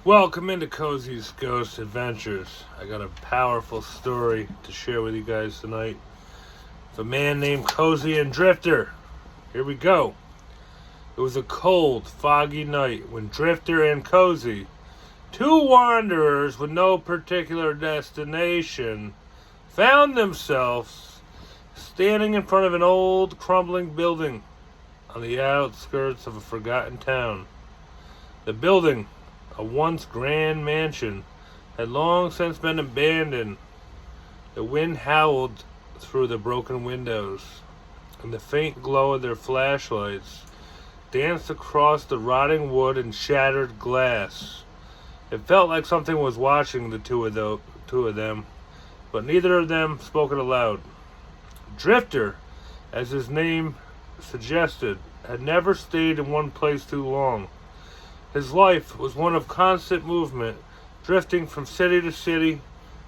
Welcome into Kozie's Ghost Adventures. I got a powerful story to share with you guys tonight. Of a man named Kozie and Drifter. Here we go. It was a cold, foggy night when Drifter and Kozie, two wanderers with no particular destination, found themselves standing in front of an old, crumbling building on the outskirts of a forgotten town. The building, a once grand mansion, had long since been abandoned. The wind howled through the broken windows, and the faint glow of their flashlights danced across the rotting wood and shattered glass. It felt like something was watching the two of them, but neither of them spoke it aloud. Drifter, as his name suggested, had never stayed in one place too long. His life was one of constant movement, drifting from city to city,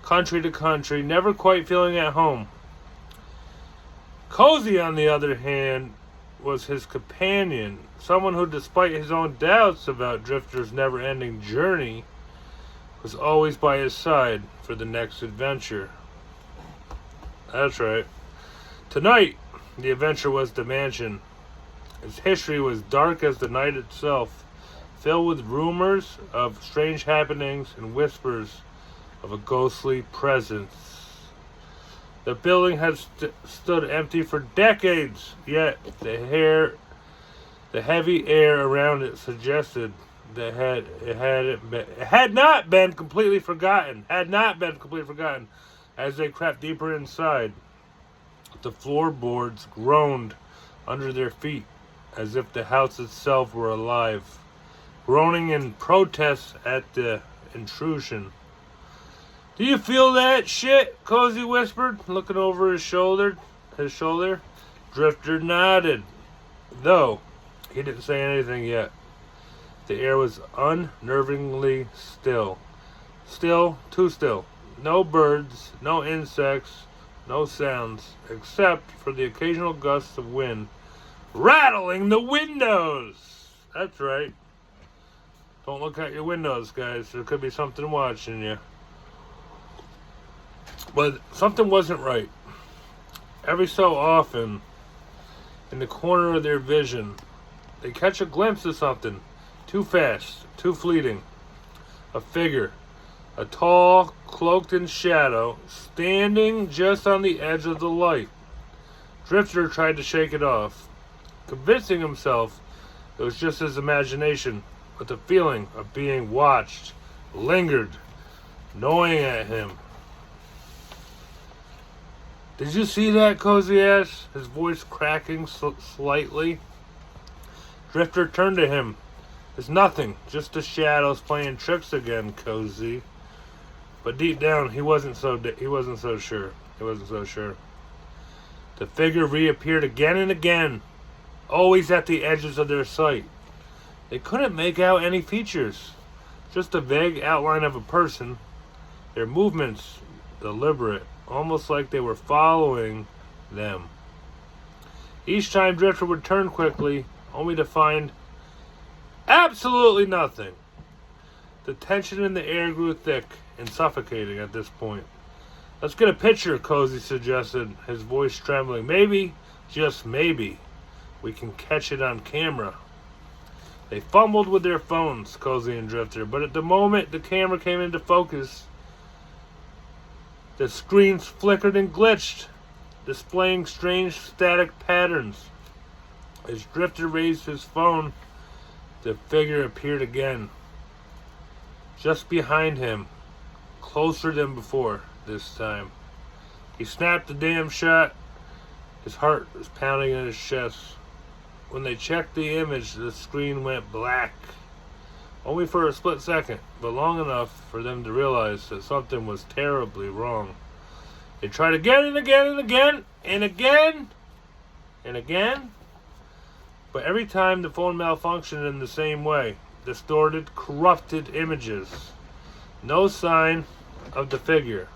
country to country, never quite feeling at home. Kozie, on the other hand, was his companion, someone who, despite his own doubts about Drifter's never-ending journey, was always by his side for the next adventure. That's right. Tonight, the adventure was the mansion. Its history was dark as the night itself, filled with rumors of strange happenings and whispers of a ghostly presence. The building had stood empty for decades, yet the heavy air around it suggested that it had not been completely forgotten. As they crept deeper inside, the floorboards groaned under their feet as if the house itself were alive, groaning in protest at the intrusion. "Do you feel that shit?" Kozie whispered, looking over his shoulder. Drifter nodded, though he didn't say anything yet. The air was unnervingly still. Still, too still. No birds, no insects, no sounds, except for the occasional gusts of wind rattling the windows. That's right. Don't look out your windows, guys. There could be something watching you. But something wasn't right. Every so often, in the corner of their vision, they catch a glimpse of something. Too fast, too fleeting. A figure, a tall, cloaked in shadow, standing just on the edge of the light. Drifter tried to shake it off, convincing himself it was just his imagination, but the feeling of being watched lingered, gnawing at him. "Did you see that?" Kozie asked, his voice cracking slightly. Drifter turned to him. "It's nothing, just the shadows playing tricks again, Kozie." But deep down, he wasn't so sure. The figure reappeared again and again, always at the edges of their sight. They couldn't make out any features, just a vague outline of a person, their movements deliberate, almost like they were following them. Each time Drifter would turn quickly, only to find absolutely nothing. The tension in the air grew thick and suffocating at this point. "Let's get a picture," Kozie suggested, his voice trembling. "Maybe, just maybe, we can catch it on camera." They fumbled with their phones, Kozie and Drifter, but at the moment the camera came into focus, the screens flickered and glitched, displaying strange static patterns. As Drifter raised his phone, the figure appeared again, just behind him, closer than before this time. He snapped the damn shot. His heart was pounding in his chest. When they checked the image, the screen went black. Only for a split second, but long enough for them to realize that something was terribly wrong. They tried again and again and again and again and again, but every time the phone malfunctioned in the same way. Distorted, corrupted images. No sign of the figure.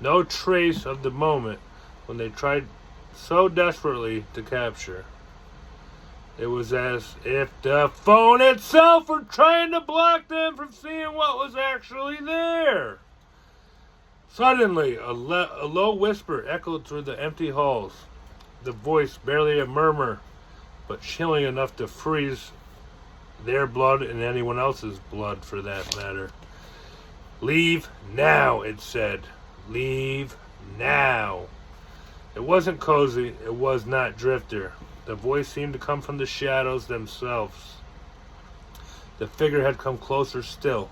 No trace of the moment when they tried so desperately to capture. It was as if the phone itself were trying to block them from seeing what was actually there. Suddenly, a low whisper echoed through the empty halls. The voice barely a murmur, but chilling enough to freeze their blood and anyone else's blood for that matter. "Leave now," it said. "Leave now." It wasn't Kozie. It was not Drifter. The voice seemed to come from the shadows themselves. The figure had come closer still,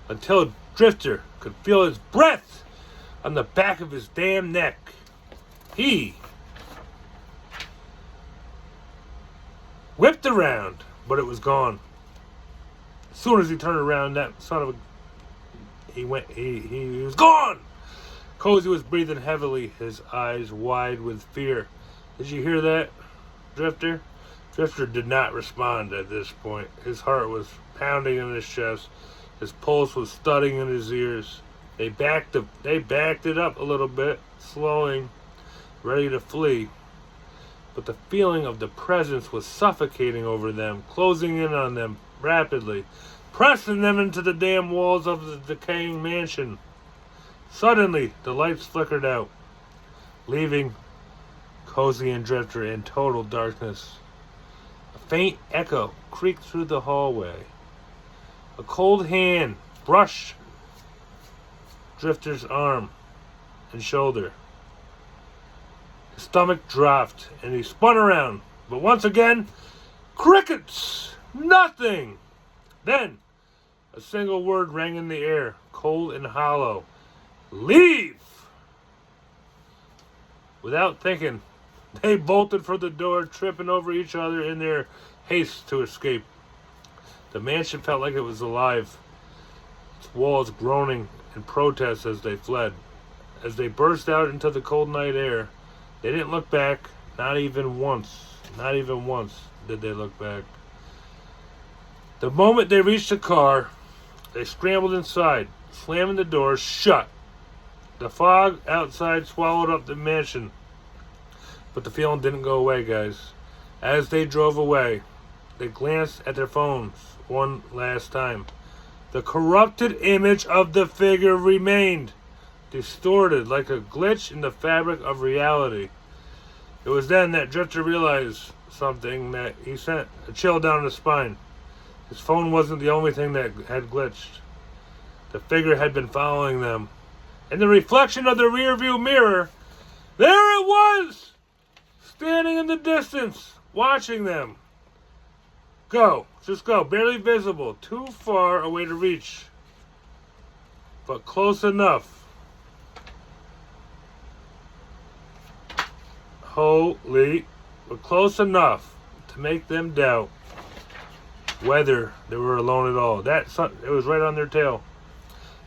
until Drifter could feel his breath on the back of his damn neck. He whipped around, but it was gone. As soon as he turned around, that son of a... He was gone! Kozie was breathing heavily, his eyes wide with fear. "Did you hear that, Drifter?" Drifter did not respond at this point. His heart was pounding in his chest. His pulse was thudding in his ears. They backed it up a little bit, slowing, ready to flee. But the feeling of the presence was suffocating over them, closing in on them rapidly, pressing them into the damn walls of the decaying mansion. Suddenly, the lights flickered out, leaving Kozie and Drifter in total darkness. A faint echo creaked through the hallway. A cold hand brushed Drifter's arm and shoulder. His stomach dropped, and he spun around. But once again, crickets! Nothing! Then, a single word rang in the air, cold and hollow. "Leave!" Without thinking, they bolted for the door, tripping over each other in their haste to escape. The mansion felt like it was alive, its walls groaning in protest as they fled. As they burst out into the cold night air, they didn't look back, not even once. Not even once did they look back. The moment they reached the car, they scrambled inside, slamming the doors shut. The fog outside swallowed up the mansion. But the feeling didn't go away, guys. As they drove away, they glanced at their phones one last time. The corrupted image of the figure remained, distorted like a glitch in the fabric of reality. It was then that Drifter realized something that he sent a chill down his spine. His phone wasn't the only thing that had glitched. The figure had been following them. In the reflection of the rearview mirror, there it was! Standing in the distance, watching them. Go. Just go. Barely visible. Too far away to reach. But close enough. Holy. But close enough to make them doubt whether they were alone at all. It was right on their tail.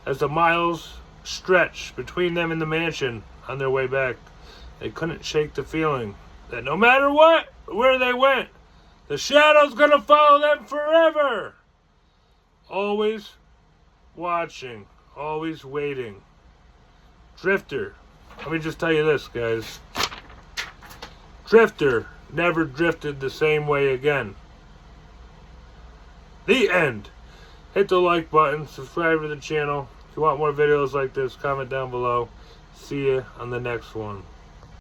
As the miles stretched between them and the mansion on their way back, they couldn't shake the feeling that no matter where they went, the shadow's gonna follow them forever. Always watching, always waiting. Drifter, let me just tell you this, guys. Drifter never drifted the same way again. The end. Hit the like button, subscribe to the channel. If you want more videos like this, comment down below. See you on the next one.